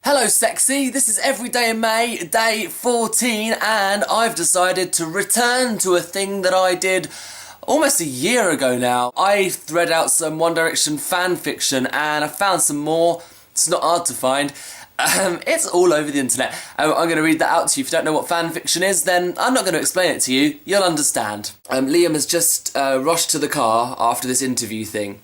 Hello sexy, this is Everyday in May, day 14, and I've decided to return to a thing that I did almost a year ago now. I read out some One Direction fan fiction and I found some more. It's not hard to find. It's all over the internet. I'm going to read that out to you. If you don't know what fan fiction is, then I'm not going to explain it to you. You'll understand. Liam has just rushed to the car after this interview thing.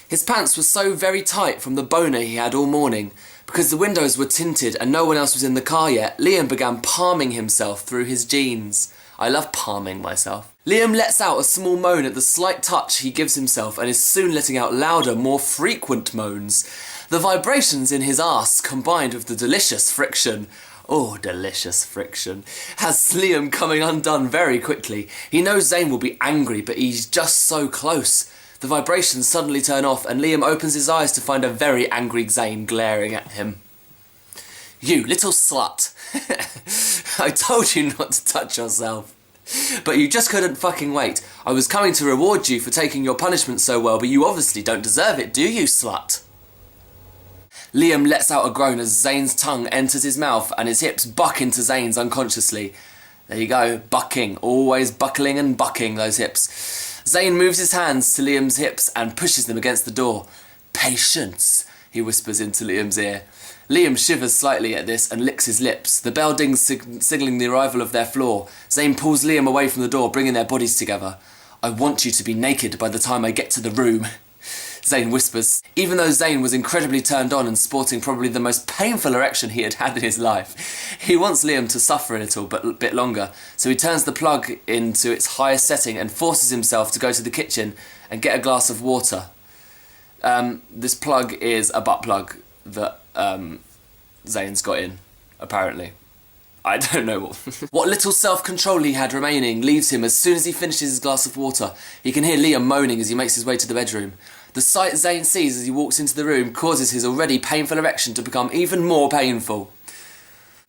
His pants were so very tight from the boner he had all morning. Because the windows were tinted and no one else was in the car yet, Liam began palming himself through his jeans. I love palming myself. Liam lets out a small moan at the slight touch he gives himself and is soon letting out louder, more frequent moans. The vibrations in his arse combined with the delicious friction, oh, delicious friction, has Liam coming undone very quickly. He knows Zayn will be angry, but he's just so close. The vibrations suddenly turn off and Liam opens his eyes to find a very angry Zayn glaring at him. You little slut. I told you not to touch yourself. But you just couldn't fucking wait. I was coming to reward you for taking your punishment so well, but you obviously don't deserve it, do you, slut? Liam lets out a groan as Zayn's tongue enters his mouth and his hips buck into Zayn's unconsciously. There you go, bucking, always buckling and bucking those hips. Zayn moves his hands to Liam's hips and pushes them against the door. Patience, he whispers into Liam's ear. Liam shivers slightly at this and licks his lips. The bell dings signalling the arrival of their floor. Zayn pulls Liam away from the door, bringing their bodies together. I want you to be naked by the time I get to the room, Zayn whispers. Even though Zayn was incredibly turned on and sporting probably the most painful erection he had had in his life, he wants Liam to suffer a little bit longer, so he turns the plug into its highest setting and forces himself to go to the kitchen and get a glass of water. This plug is a butt plug that Zayn's got in, apparently. I don't know what. What little self-control he had remaining leaves him as soon as he finishes his glass of water. He can hear Liam moaning as he makes his way to the bedroom. The sight Zayn sees as he walks into the room causes his already painful erection to become even more painful.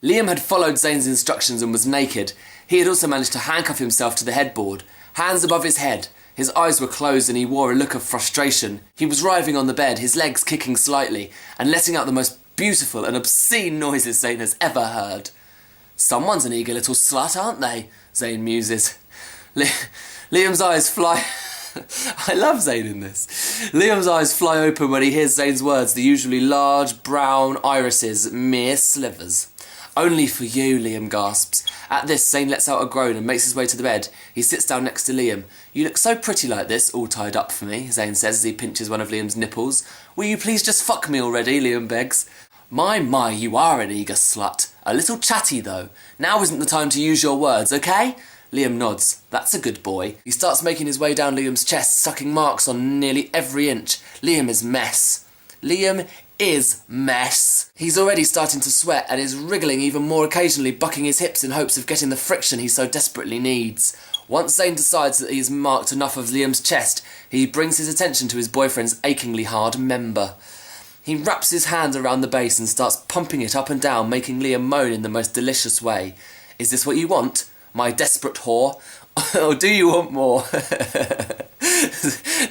Liam had followed Zayn's instructions and was naked. He had also managed to handcuff himself to the headboard, hands above his head. His eyes were closed and he wore a look of frustration. He was writhing on the bed, his legs kicking slightly, and letting out the most beautiful and obscene noises Zayn has ever heard. Someone's an eager little slut, aren't they? Zayn muses. Liam's eyes fly... I love Zayn in this. Liam's eyes fly open when he hears Zayn's words, the usually large, brown irises, mere slivers. Only for you, Liam gasps. At this, Zayn lets out a groan and makes his way to the bed. He sits down next to Liam. You look so pretty like this, all tied up for me, Zayn says as he pinches one of Liam's nipples. Will you please just fuck me already, Liam begs. My, you are an eager slut. A little chatty, though. Now isn't the time to use your words, okay? Liam nods. That's a good boy. He starts making his way down Liam's chest, sucking marks on nearly every inch. Liam is mess. Liam is mess. He's already starting to sweat and is wriggling even more occasionally, bucking his hips in hopes of getting the friction he so desperately needs. Once Zayn decides that he's marked enough of Liam's chest, he brings his attention to his boyfriend's achingly hard member. He wraps his hand around the base and starts pumping it up and down, making Liam moan in the most delicious way. Is this what you want? My desperate whore? Or do you want more?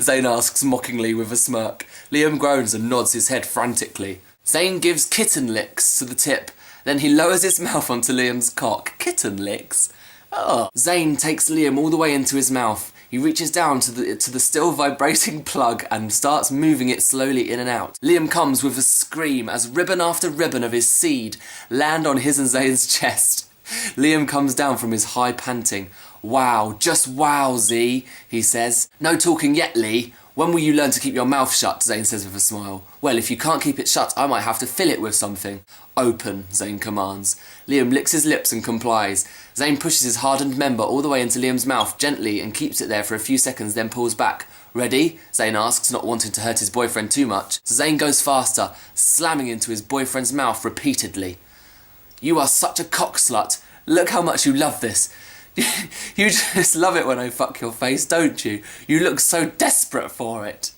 Zayn asks mockingly with a smirk. Liam groans and nods his head frantically. Zayn gives kitten licks to the tip. Then he lowers his mouth onto Liam's cock. Kitten licks? Oh. Zayn takes Liam all the way into his mouth. He reaches down to the still vibrating plug and starts moving it slowly in and out. Liam comes with a scream as ribbon after ribbon of his seed land on his and Zayn's chest. Liam comes down from his high panting. Wow, just wow, Z, he says. No talking yet, Lee. When will you learn to keep your mouth shut, Zayn says with a smile. Well, if you can't keep it shut, I might have to fill it with something. Open, Zayn commands. Liam licks his lips and complies. Zayn pushes his hardened member all the way into Liam's mouth gently and keeps it there for a few seconds, then pulls back. Ready? Zayn asks, not wanting to hurt his boyfriend too much. So Zayn goes faster, slamming into his boyfriend's mouth repeatedly. You are such a cock slut. Look how much you love this. You just love it when I fuck your face, don't you? You look so desperate for it.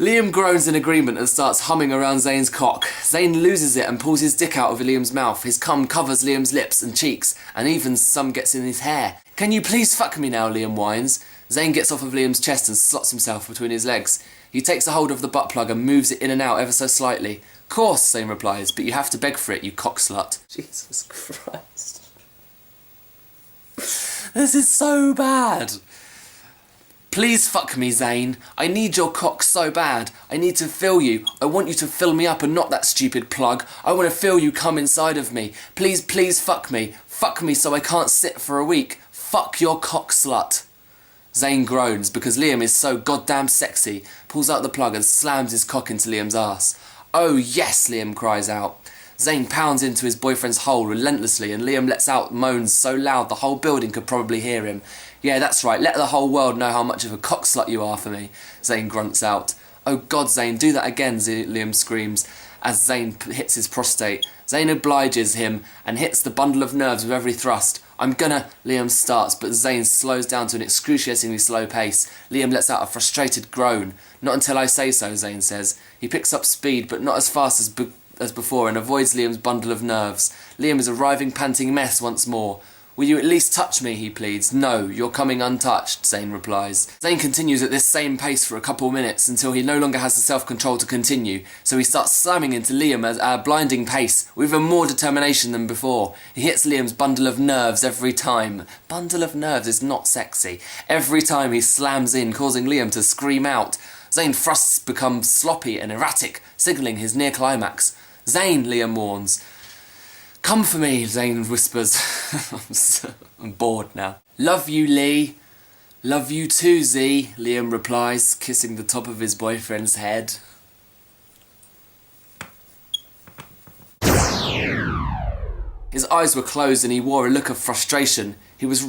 Liam groans in agreement and starts humming around Zayn's cock. Zayn loses it and pulls his dick out of Liam's mouth. His cum covers Liam's lips and cheeks, and even some gets in his hair. Can you please fuck me now, Liam whines. Zayn gets off of Liam's chest and slots himself between his legs. He takes a hold of the butt plug and moves it in and out ever so slightly. Course, Zane replies, but you have to beg for it, you cockslut. Jesus Christ. This is so bad. Please fuck me, Zane. I need your cock so bad. I need to feel you. I want you to fill me up and not that stupid plug. I want to feel you come inside of me. Please, please fuck me. Fuck me so I can't sit for a week. Fuck your cock slut. Zane groans because Liam is so goddamn sexy, pulls out the plug and slams his cock into Liam's ass. Oh yes, Liam cries out. Zane pounds into his boyfriend's hole relentlessly and Liam lets out moans so loud the whole building could probably hear him. Yeah, that's right, let the whole world know how much of a cock slut you are for me, Zane grunts out. Oh God, Zane, do that again, Liam screams as Zane hits his prostate. Zane obliges him and hits the bundle of nerves with every thrust. I'm gonna, Liam starts, but Zane slows down to an excruciatingly slow pace. Liam lets out a frustrated groan. Not until I say so, Zane says. He picks up speed, but not as fast as before, and avoids Liam's bundle of nerves. Liam is a writhing, panting mess once more. Will you at least touch me, he pleads. No, you're coming untouched, Zane replies. Zane continues at this same pace for a couple minutes until he no longer has the self-control to continue, so he starts slamming into Liam at a blinding pace, with even more determination than before. He hits Liam's bundle of nerves every time. Bundle of nerves is not sexy. Every time he slams in, causing Liam to scream out. Zane thrusts become sloppy and erratic, signalling his near climax. Zane, Liam warns. Come for me, Zane whispers. I'm bored now. Love you, Lee. Love you too, Z, Liam replies, kissing the top of his boyfriend's head. His eyes were closed and he wore a look of frustration. He was